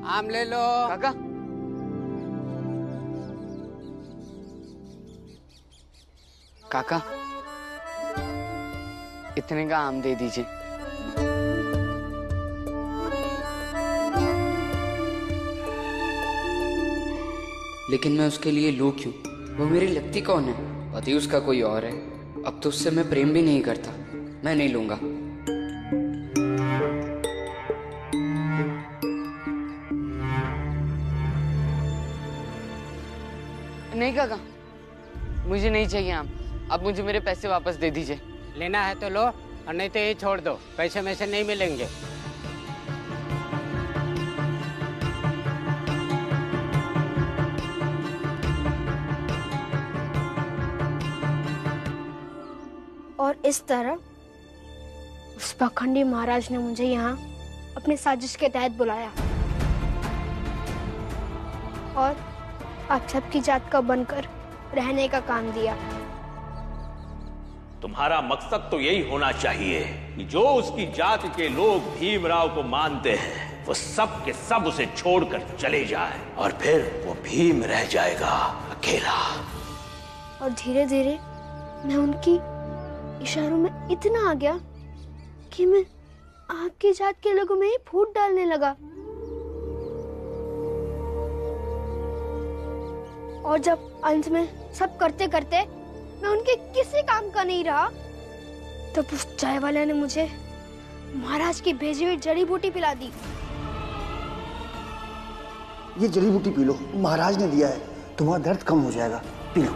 आम ले लो। काका, काका इतने का आम दे दीजिए। लेकिन मैं उसके लिए लूं क्यों? वो मेरी लगती कौन है? पति उसका कोई और है। अब तो उससे मैं प्रेम भी नहीं करता। मैं नहीं लूंगा। नहीं काका, मुझे नहीं चाहिए आम। अब मुझे मेरे पैसे वापस दे दीजिए। लेना है तो लो, और नहीं तो ये छोड़ दो, पैसे में से नहीं मिलेंगे। और इस तरह उस पाखंडी महाराज ने मुझे यहाँ अपनी साजिश के तहत बुलाया और आप सबकी जात का बनकर रहने का काम दिया। तुम्हारा मकसद तो यही होना चाहिए कि जो उसकी जाति के लोग भीमराव को मानते हैं वो सब के सब उसे छोड़कर चले जाए और फिर वो भीम रह जाएगा अकेला। और धीरे धीरे मैं उनकी इशारों में इतना आ गया कि मैं आपकी जात के लोगों में ही फूट डालने लगा। और जब अंत में सब करते करते मैं उनके किसी काम का नहीं रहा, तब उस चाय वाले ने मुझे महाराज की भेजी हुई जड़ी बूटी पिला दी। ये जड़ी बूटी पी लो, महाराज ने दिया है, तुम्हारा दर्द कम हो जाएगा, पी लो।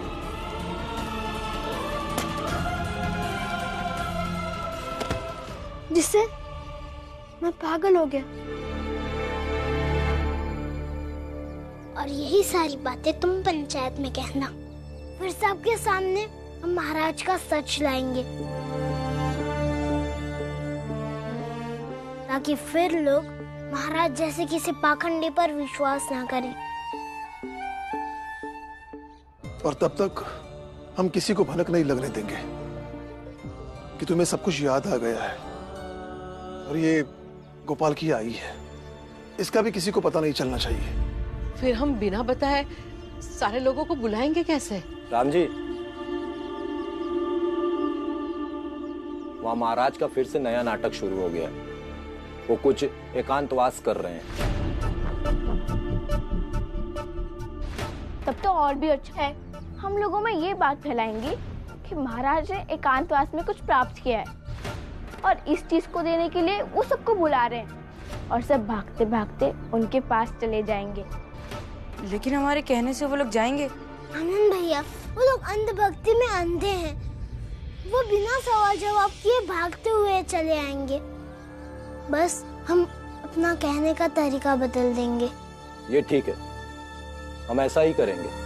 जिससे मैं पागल हो गया। और यही सारी बातें तुम पंचायत में कहना, फिर सबके सामने हम महाराज का सच लाएंगे, ताकि फिर लोग महाराज जैसे किसी पाखंडी पर विश्वास ना करें। और तब तक हम किसी को भनक नहीं लगने देंगे कि तुम्हें सब कुछ याद आ गया है और ये गोपाल की आई है, इसका भी किसी को पता नहीं चलना चाहिए। फिर हम बिना बताए सारे लोगों को बुलाएंगे कैसे? राम जी, वहाँ महाराज का फिर से नया नाटक शुरू हो गया। वो कुछ एकांतवास कर रहे हैं। तब तो और भी अच्छा है, हम लोगों में ये बात फैलाएंगे कि महाराज ने एकांतवास में कुछ प्राप्त किया है और इस चीज को देने के लिए वो सबको बुला रहे हैं और सब भागते भागते उनके पास चले जाएंगे। लेकिन हमारे कहने से वो लोग जाएंगे? आनंद भैया, वो लोग अंधभक्ति में अंधे हैं, वो बिना सवाल जवाब किए भागते हुए चले आएंगे। बस हम अपना कहने का तरीका बदल देंगे। ये ठीक है, हम ऐसा ही करेंगे।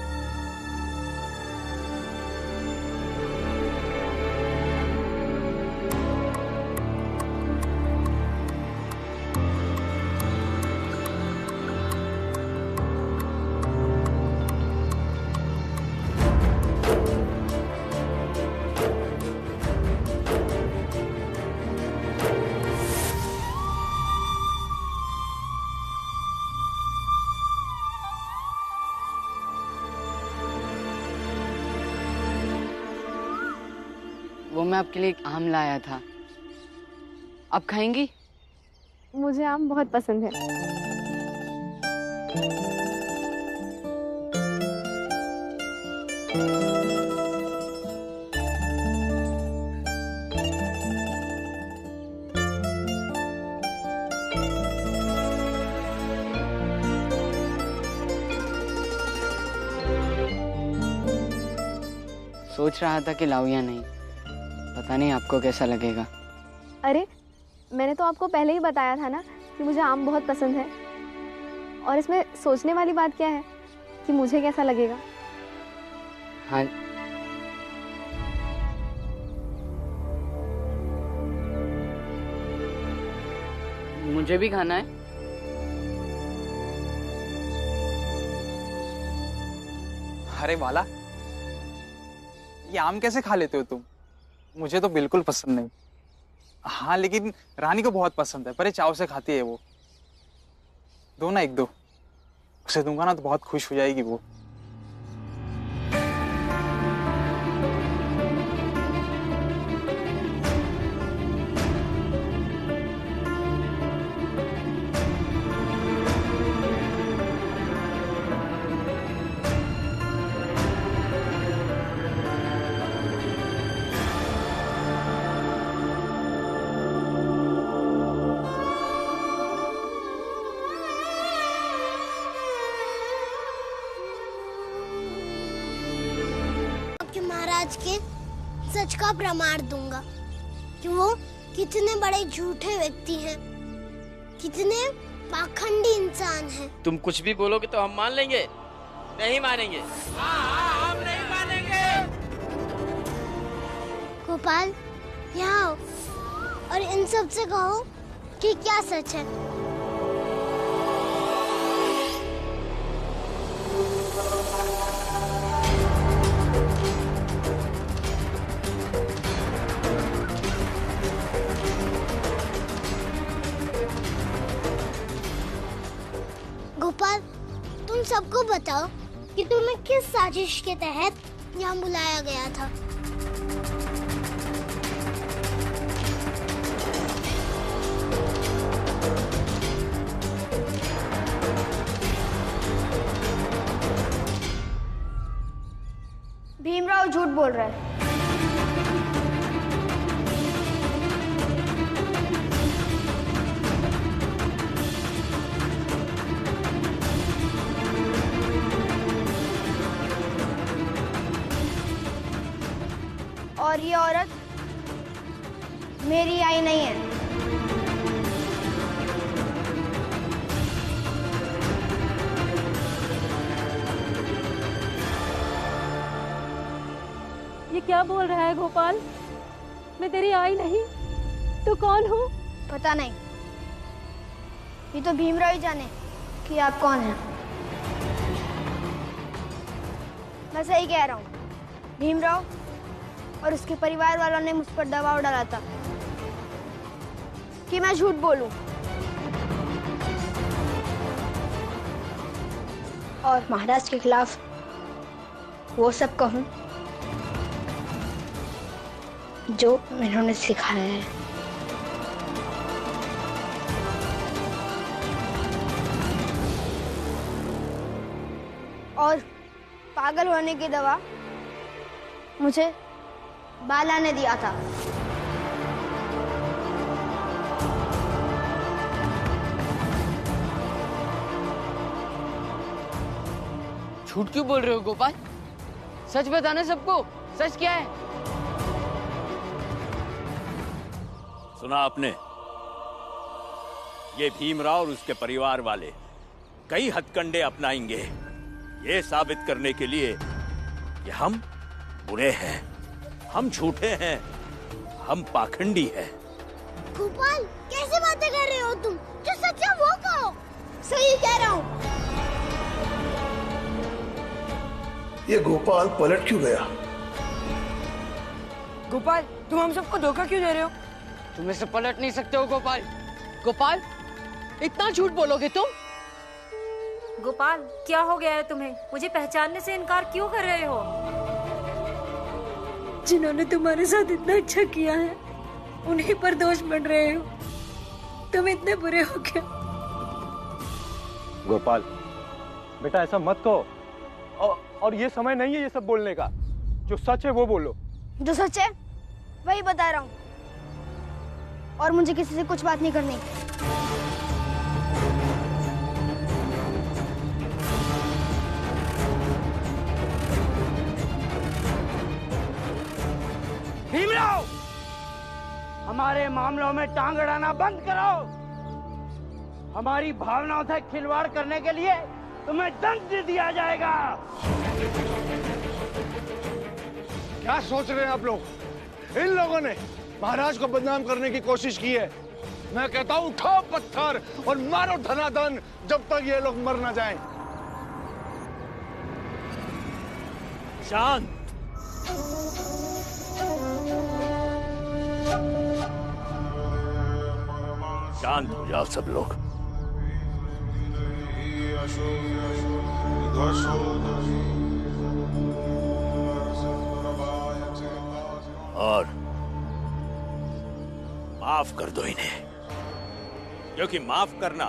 वो मैं आपके लिए एक आम लाया था, आप खाएंगी? मुझे आम बहुत पसंद है। सोच रहा था कि लाऊं या नहीं, पता नहीं आपको कैसा लगेगा। अरे, मैंने तो आपको पहले ही बताया था ना कि मुझे आम बहुत पसंद है। और इसमें सोचने वाली बात क्या है कि मुझे कैसा लगेगा? हाँ, मुझे भी खाना है। अरे वाला, ये आम कैसे खा लेते हो तुम? मुझे तो बिल्कुल पसंद नहीं। हाँ, लेकिन रानी को बहुत पसंद है, बड़े चाव से खाती है वो। दो ना एक दो, उसे दूंगा ना तो बहुत खुश हो जाएगी वो। महाराज के सच का प्रमाण दूंगा कि वो कितने बड़े झूठे व्यक्ति हैं, कितने पाखंडी इंसान हैं। तुम कुछ भी बोलोगे तो हम मान लेंगे? नहीं मानेंगे। हम नहीं मानेंगे। गोपाल, यहाँ आओ और इन सब से कहो कि क्या सच है। गोपाल, तुम सबको बताओ कि तुम्हें किस साजिश के तहत यहाँ बुलाया गया था। भीमराव झूठ बोल रहा है। और ये औरत मेरी आई नहीं है। ये क्या बोल रहा है गोपाल? मैं तेरी आई नहीं, तू कौन हो? पता नहीं, ये तो भीमराव ही जाने कि आप कौन हैं। मैं सही कह रहा हूँ, भीमराव और उसके परिवार वालों ने मुझ पर दबाव डाला था कि मैं झूठ बोलूं और महाराज के खिलाफ वो सब कहूं जो इन्होंने सिखाया है। और पागल होने की दवा मुझे बाला ने दिया था। झूठ क्यों बोल रहे हो गोपाल? सच बताना सबको, सच क्या है? सुना आपने? ये भीमराव और उसके परिवार वाले कई हथकंडे अपनाएंगे ये साबित करने के लिए कि हम बुरे हैं, हम झूठे हैं, हम पाखंडी हैं। गोपाल, कैसे बातें कर रहे हो तुम? जो सच है वो कहो। सही कह रहा हूँ। ये गोपाल पलट क्यों गया? गोपाल, तुम हम सबको धोखा क्यों दे रहे हो? तुम इसे पलट नहीं सकते हो गोपाल। गोपाल, इतना झूठ बोलोगे तुम? गोपाल, क्या हो गया है तुम्हें? मुझे पहचानने से इनकार क्यों कर रहे हो? जिन्होंने तुम्हारे साथ इतना अच्छा किया है उन्हीं पर दोष बन रहे हो। तुम इतने बुरे हो क्या? गोपाल बेटा, ऐसा मत कहो। और ये समय नहीं है ये सब बोलने का। जो सच है वो बोलो। जो सच है वही बता रहा हूँ, और मुझे किसी से कुछ बात नहीं करनी। भीमराव, हमारे मामलों में टांग अड़ाना बंद करो। हमारी भावनाओं से खिलवाड़ करने के लिए तुम्हें दंड दिया जाएगा। क्या सोच रहे हैं आप लोग? इन लोगों ने महाराज को बदनाम करने की कोशिश की है। मैं कहता हूं उठाओ पत्थर और मारो धनाधन जब तक ये लोग मर ना जाएं। शांत। शांत हो जाओ सब लोग। और माफ कर दो इन्हें, क्योंकि माफ करना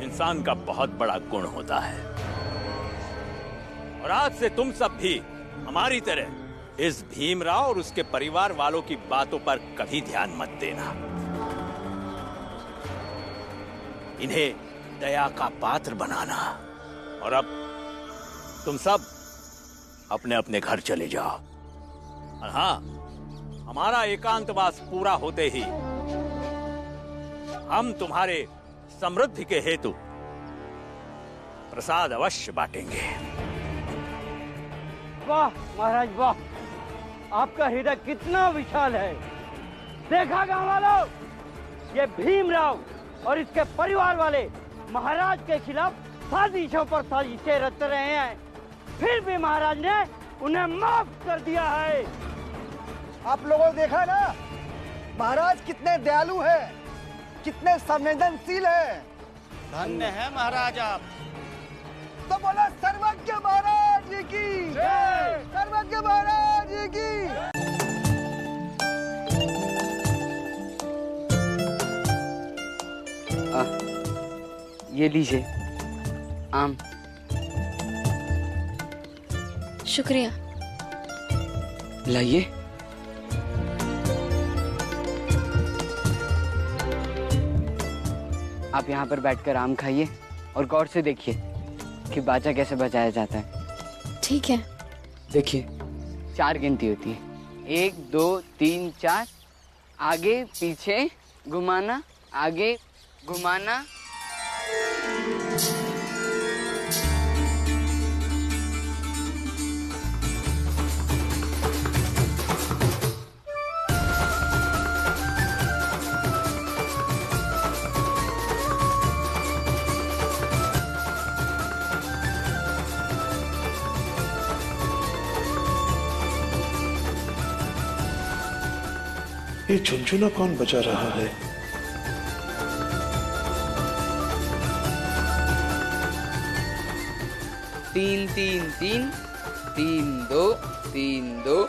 इंसान का बहुत बड़ा गुण होता है। और आज से तुम सब भी हमारी तरह इस भीमराव और उसके परिवार वालों की बातों पर कभी ध्यान मत देना। इन्हें दया का पात्र बनाना। और अब तुम सब अपने अपने घर चले जाओ। और हाँ, हमारा एकांतवास पूरा होते ही हम तुम्हारे समृद्धि के हेतु प्रसाद अवश्य बांटेंगे। वाह महाराज वाह, आपका हृदय कितना विशाल है। देखा गांव वालों, ये भीमराव और इसके परिवार वाले महाराज के खिलाफ साजिशों पर साजिशें रच रहे हैं, फिर भी महाराज ने उन्हें माफ कर दिया है। आप लोगों ने देखा ना महाराज कितने दयालु हैं, कितने संवेदनशील हैं। धन्य है महाराज आप। तो बोला सर्वज्ञ महाराज जी की जय, सर्वज्ञ महाराज जी की। ये लीजिए आम। शुक्रिया। लाइए। आप यहाँ पर बैठकर आम खाइए और गौर से देखिए कि बाजा कैसे बजाया जाता है। ठीक है। देखिए 4 गिनती होती है, 1 2 3 4। आगे पीछे घुमाना, आगे घुमाना। ये झुनझुना कौन बजा रहा है? तीन 3 3 3 2 3 2।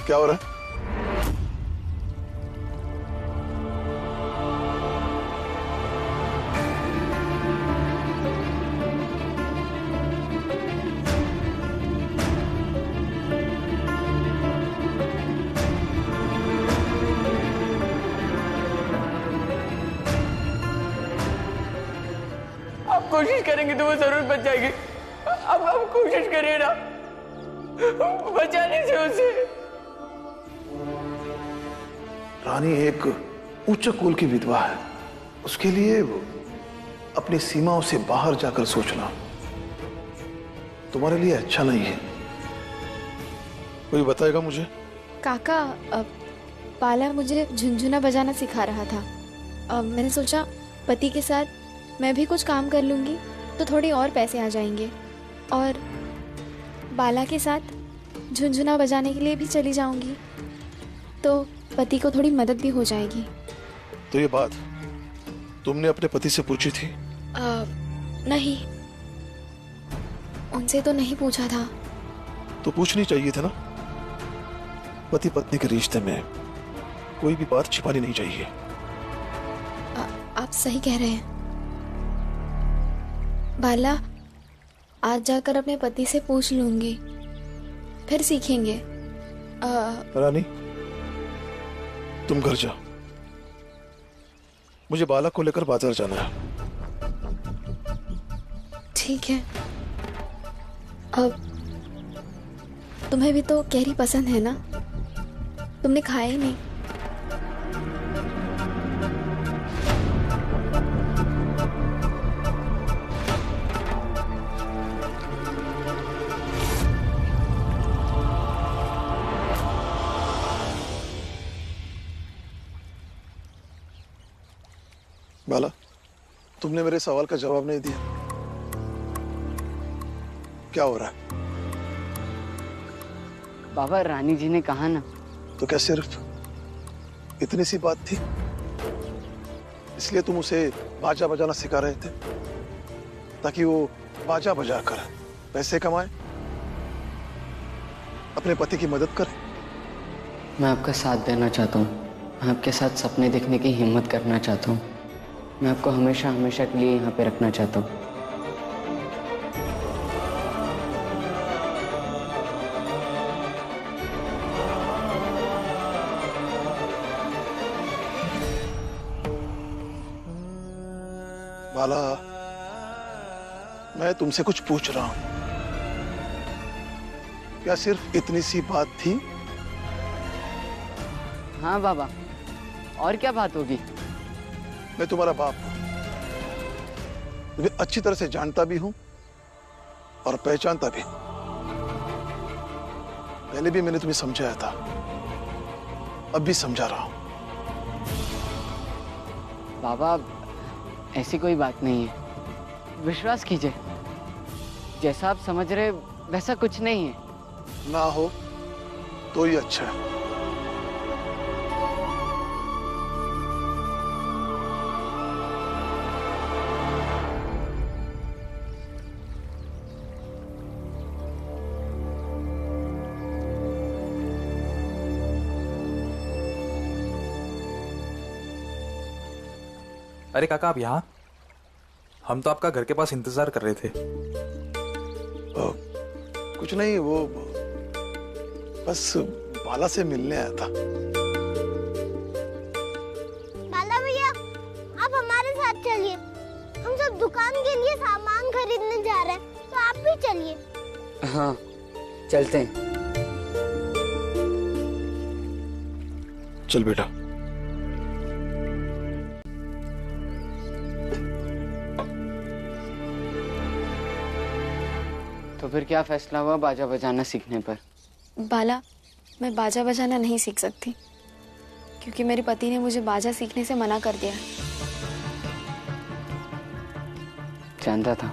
क्या हो रहा है? कोशिश करेंगे तो वो जरूर बच जाएगी। अब हम कोशिश करें ना बचाने से उसे। रानी एक उच्च कुल की विधवा है, उसके लिए अपनी सीमाओं से बाहर जाकर सोचना तुम्हारे लिए अच्छा नहीं है। कोई बताएगा मुझे? काका, पाला मुझे झुनझुना बजाना सिखा रहा था। मैंने सोचा पति के साथ मैं भी कुछ काम कर लूँगी तो थोड़े और पैसे आ जाएंगे, और बाला के साथ झुनझुना बजाने के लिए भी चली जाऊंगी तो पति को थोड़ी मदद भी हो जाएगी। तो ये बात तुमने अपने पति से पूछी थी? नहीं, उनसे तो नहीं पूछा था। तो पूछनी चाहिए था ना। पति पत्नी के रिश्ते में कोई भी बात छिपानी नहीं चाहिए। आप सही कह रहे हैं। बाला, आज जाकर अपने पति से पूछ लूंगी, फिर सीखेंगे। रानी, तुम घर जाओ, मुझे बाला को लेकर बाजार जाना है। ठीक है। अब तुम्हें भी तो कैरी पसंद है ना? तुमने खाया ही नहीं। बाला, तुमने मेरे सवाल का जवाब नहीं दिया। क्या हो रहा है? बाबा रानी जी ने कहा ना। तो क्या सिर्फ इतनी सी बात थी? इसलिए तुम उसे बाजा बजाना सिखा रहे थे ताकि वो बाजा बजा कर पैसे कमाए, अपने पति की मदद करे? मैं आपका साथ देना चाहता हूँ, मैं आपके साथ सपने देखने की हिम्मत करना चाहता हूँ, मैं आपको हमेशा हमेशा के लिए यहाँ पे रखना चाहता हूँ। बाला, मैं तुमसे कुछ पूछ रहा हूं। क्या सिर्फ इतनी सी बात थी? हाँ बाबा, और क्या बात होगी? मैं तुम्हारा बाप हूं, तुम्हें अच्छी तरह से जानता भी हूं और पहचानता भी। पहले भी मैंने तुम्हें समझाया था, अब भी समझा रहा हूं। बाबा ऐसी कोई बात नहीं है, विश्वास कीजिए, जैसा आप समझ रहे वैसा कुछ नहीं है। ना हो तो ही अच्छा है। अरे काका, आप यहाँ? हम तो आपका घर के पास इंतजार कर रहे थे। कुछ नहीं, वो बस बाला से मिलने आया था। बाला भैया, आप हमारे साथ चलिए, हम सब दुकान के लिए सामान खरीदने जा रहे हैं, तो आप भी चलिए। हाँ चलते हैं। चल बेटा। तो फिर क्या फैसला हुआ बाजा बजाना सीखने पर? बाला, मैं बाजा बजाना नहीं सीख सकती क्योंकि मेरे पति ने मुझे बाजा सीखने से मना कर दिया। जानता था,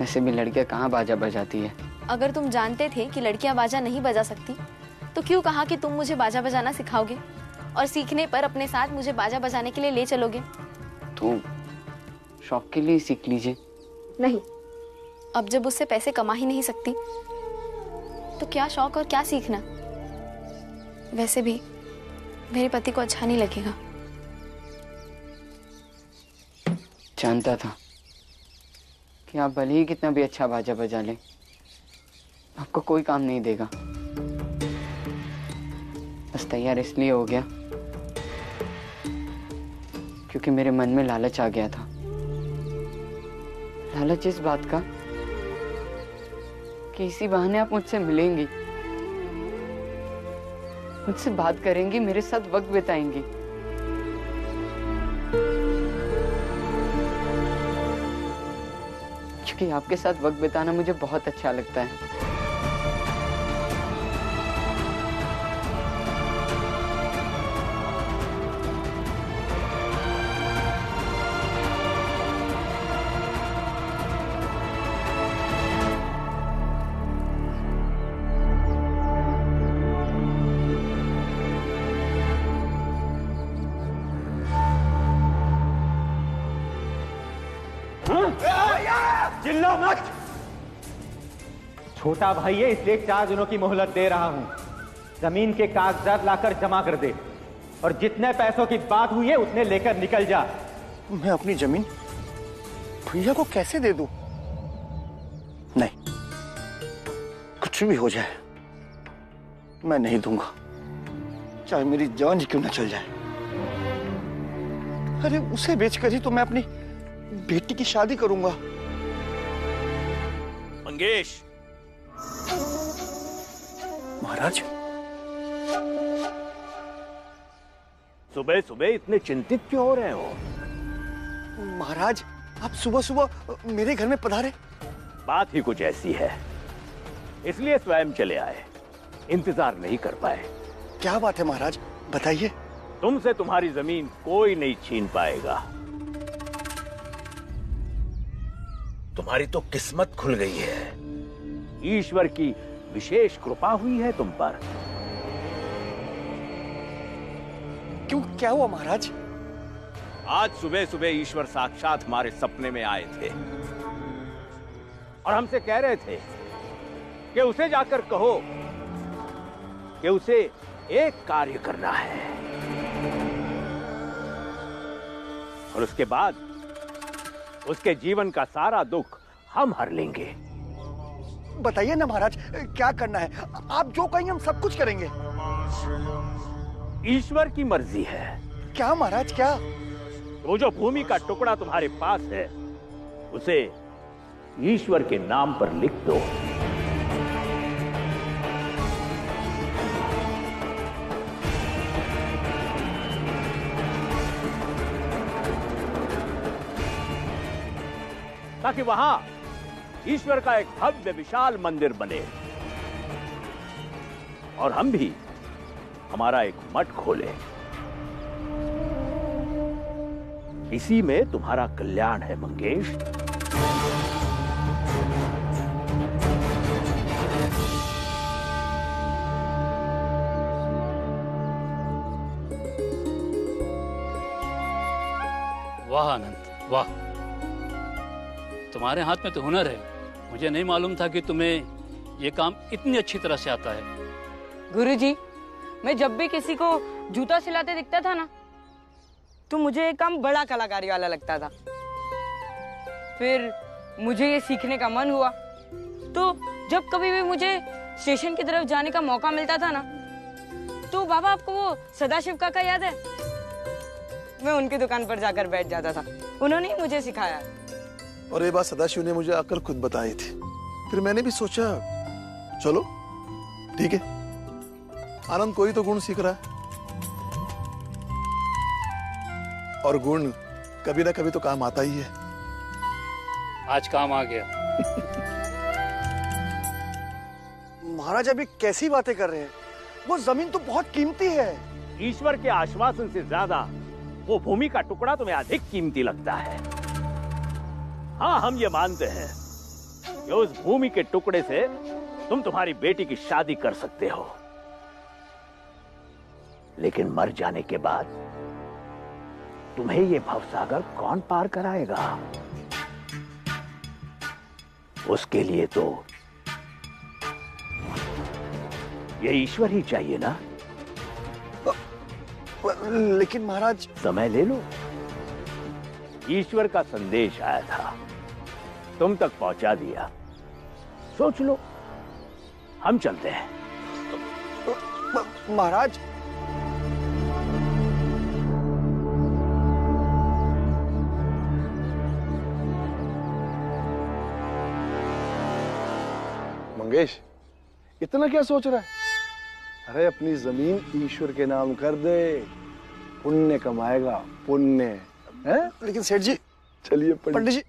वैसे भी लड़कियां कहाँ बाजा बजाती है। अगर तुम जानते थे कि लड़कियां बाजा नहीं बजा सकती तो क्यों कहा कि तुम मुझे बाजा बजाना सिखाओगे और सीखने पर अपने साथ मुझे बाजा बजाने के लिए ले चलोगे? तो शौक के लिए सीख लीजिए। नहीं, अब जब उससे पैसे कमा ही नहीं सकती तो क्या शौक और क्या सीखना। वैसे भी मेरे पति को अच्छा नहीं लगेगा। जानता था कि आप भले ही कितना भी अच्छा बाजा बजा लें, आपको कोई काम नहीं देगा। बस तैयार इसलिए हो गया क्योंकि मेरे मन में लालच आ गया था। लालच इस बात का कि इसी बहाने आप मुझसे मिलेंगी, मुझसे बात करेंगी, मेरे साथ वक्त बिताएंगी। क्योंकि आपके साथ वक्त बिताना मुझे बहुत अच्छा लगता है। चिल्लो मत। छोटा भाई है इसलिए 4 दिनों की मोहलत दे रहा हूं। जमीन के कागजात लाकर जमा कर दे और जितने पैसों की बात हुई है उतने लेकर निकल जा। मैं अपनी जमीन भैया को कैसे दे दूं? नहीं, कुछ भी हो जाए मैं नहीं दूंगा, चाहे मेरी जान क्यों ना चल जाए। अरे उसे बेचकर ही तो मैं अपनी बेटी की शादी करूंगा। मंगेश। महाराज, सुबह सुबह इतने चिंतित क्यों हो रहे हो? महाराज, आप सुबह सुबह मेरे घर में पधारे। बात ही कुछ ऐसी है, इसलिए स्वयं चले आए, इंतजार नहीं कर पाए। क्या बात है महाराज, बताइए। तुमसे तुम्हारी जमीन कोई नहीं छीन पाएगा। तुम्हारी तो किस्मत खुल गई है। ईश्वर की विशेष कृपा हुई है तुम पर। क्यों, क्या हुआ महाराज? आज सुबह सुबह ईश्वर साक्षात हमारे सपने में आए थे और हमसे कह रहे थे कि उसे जाकर कहो कि उसे एक कार्य करना है और उसके बाद उसके जीवन का सारा दुख हम हर लेंगे। बताइए ना महाराज, क्या करना है? आप जो कहेंगे हम सब कुछ करेंगे। ईश्वर की मर्जी है। क्या महाराज, क्या? वो जो भूमि का टुकड़ा तुम्हारे पास है उसे ईश्वर के नाम पर लिख दो। ताकि वहां ईश्वर का एक भव्य विशाल मंदिर बने और हम भी हमारा एक मठ खोलें। इसी में तुम्हारा कल्याण है मंगेश। वाह आनंद, वाह, तुम्हारे हाथ में तो हुनर है। मुझे नहीं मालूम था कि तुम्हें ये काम इतनी अच्छी तरह से आता है। गुरुजी, मैं जब भी किसी को जूता सिलाते दिखता था ना, तो मुझे ये काम बड़ा कलाकारी वाला लगता था। फिर मुझे ये सीखने का मन हुआ, तो जब कभी भी मुझे स्टेशन की तरफ जाने का मौका मिलता था ना, तो बाबा आपको वो सदाशिव काका याद है? मैं उनकी दुकान पर जाकर बैठ जाता था। उन्होंने ही मुझे सिखाया। और ये बात सदाशिव ने मुझे आकर खुद बताई थी। फिर मैंने भी सोचा चलो ठीक है, आनंद कोई तो गुण सीख रहा है और गुण कभी ना कभी तो काम आता ही है। आज काम आ गया। महाराज अभी कैसी बातें कर रहे हैं? वो जमीन तो बहुत कीमती है। ईश्वर के आश्वासन से ज्यादा वो भूमि का टुकड़ा तुम्हें अधिक कीमती लगता है। हाँ, हम ये मानते हैं कि उस भूमि के टुकड़े से तुम तुम्हारी बेटी की शादी कर सकते हो, लेकिन मर जाने के बाद तुम्हें ये भवसागर कौन पार कराएगा? उसके लिए तो ये ईश्वर ही चाहिए ना। लेकिन महाराज, समय ले लो। ईश्वर का संदेश आया था, तुम तक पहुंचा दिया। सोच लो, हम चलते हैं। महाराज, मंगेश, इतना क्या सोच रहा है? अरे अपनी जमीन ईश्वर के नाम कर दे, पुण्य कमाएगा, पुण्य है। लेकिन सेठ जी, चलिए पंडित जी।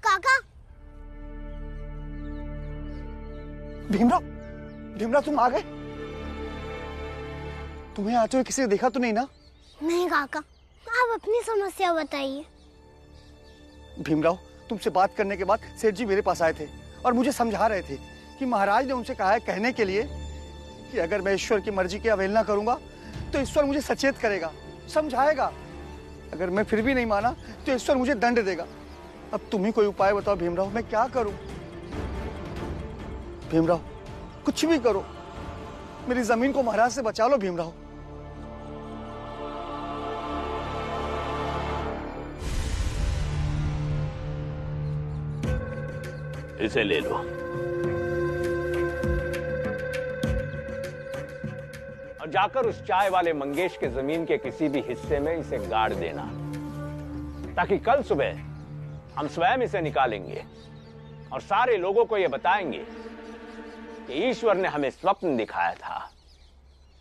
काका, भीमराव, भीमराव तुम आ गए? तुम्हें आते हुए किसी ने देखा तो नहीं ना? नहीं काका, आप अपनी समस्या बताइए। भीमराव, तुमसे बात करने के बाद सेठ जी मेरे पास आए थे और मुझे समझा रहे थे कि महाराज ने उनसे कहा है कहने के लिए कि अगर मैं ईश्वर की मर्जी की अवहेलना करूंगा तो ईश्वर मुझे सचेत करेगा, समझाएगा। अगर मैं फिर भी नहीं माना तो ईश्वर मुझे दंड देगा। अब तुम ही कोई उपाय बताओ भीमराव, मैं क्या करूं? भीमराव, कुछ भी करो, मेरी जमीन को महाराज से बचा लो भीमराव। इसे ले लो और जाकर उस चाय वाले मंगेश के जमीन के किसी भी हिस्से में इसे गाड़ देना, ताकि कल सुबह हम स्वयं इसे निकालेंगे और सारे लोगों को यह बताएंगे कि ईश्वर ने हमें स्वप्न दिखाया था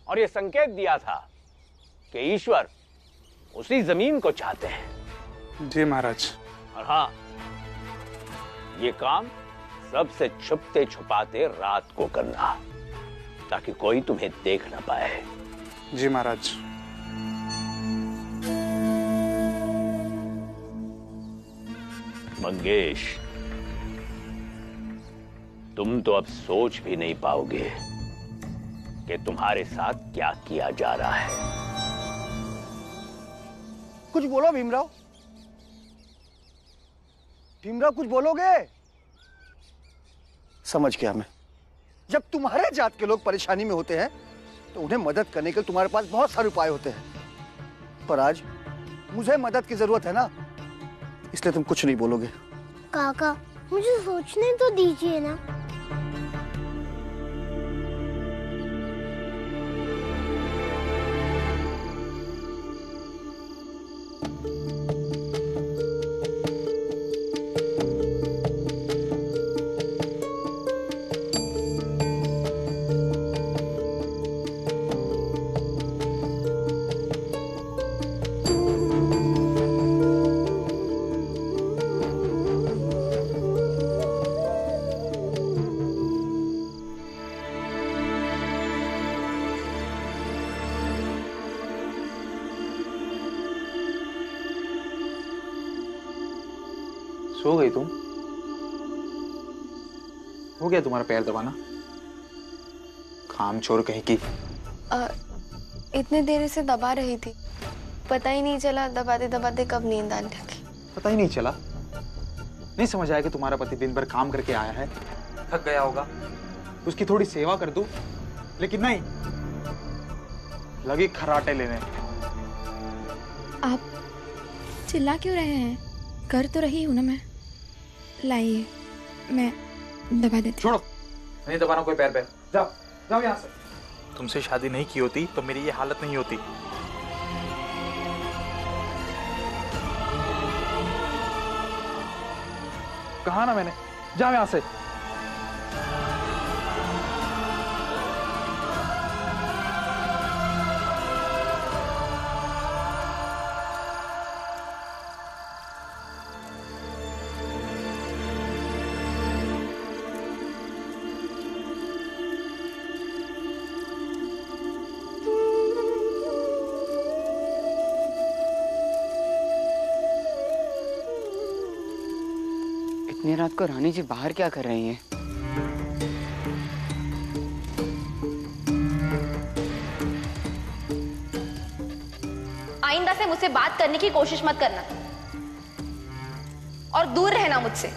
और यह संकेत दिया था कि ईश्वर उसी जमीन को चाहते हैं। जी महाराज। और हाँ, ये काम सबसे छुपते छुपाते रात को करना, ताकि कोई तुम्हें देख ना पाए। जी महाराज। मंगेश, तुम तो अब सोच भी नहीं पाओगे कि तुम्हारे साथ क्या किया जा रहा है। कुछ बोलो भीमराव। भीमराव कुछ बोलोगे? समझ गया मैं। जब तुम्हारे जात के लोग परेशानी में होते हैं तो उन्हें मदद करने के लिए तुम्हारे पास बहुत सारे उपाय होते हैं, पर आज मुझे मदद की जरूरत है ना, इसलिए तुम कुछ नहीं बोलोगे। काका, मुझे सोचने तो दीजिए ना। सो गई तुम? हो गया तुम्हारा पैर दबाना? काम चोर कहीं की। इतने देर से दबा रही थी, पता ही नहीं चला दबाते दबाते कब नींद आने लगी। पता ही नहीं चला? नहीं समझ आया कि तुम्हारा पति दिन भर काम करके आया है, थक गया होगा, उसकी थोड़ी सेवा कर दूं, लेकिन नहीं, लगी खर्राटे लेने। आप चिल्ला क्यों रहे हैं? कर तो रही हूं ना मैं। लाइए, मैं दबा देती। छोड़ो, नहीं दबाना कोई पैर पे। जाओ जाओ यहाँ से। तुमसे शादी नहीं की होती तो मेरी ये हालत नहीं होती। कहा ना मैंने, जाओ यहाँ से। इतनी रात को रानी जी बाहर क्या कर रही हैं? आइंदा से मुझसे बात करने की कोशिश मत करना और दूर रहना मुझसे।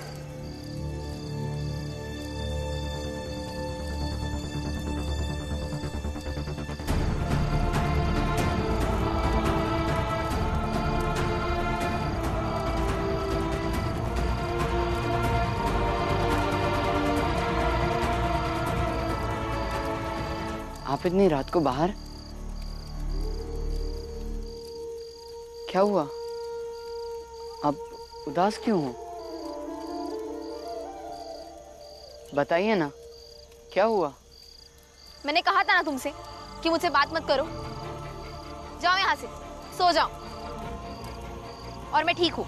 आप इतनी रात को बाहर? क्या हुआ? आप उदास क्यों हो? बताइए ना, क्या हुआ? मैंने कहा था ना तुमसे कि मुझसे बात मत करो। जाओ यहाँ से, सो जाओ। और मैं ठीक हूँ,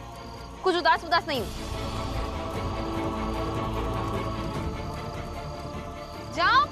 कुछ उदास नहीं हूँ। जाओ।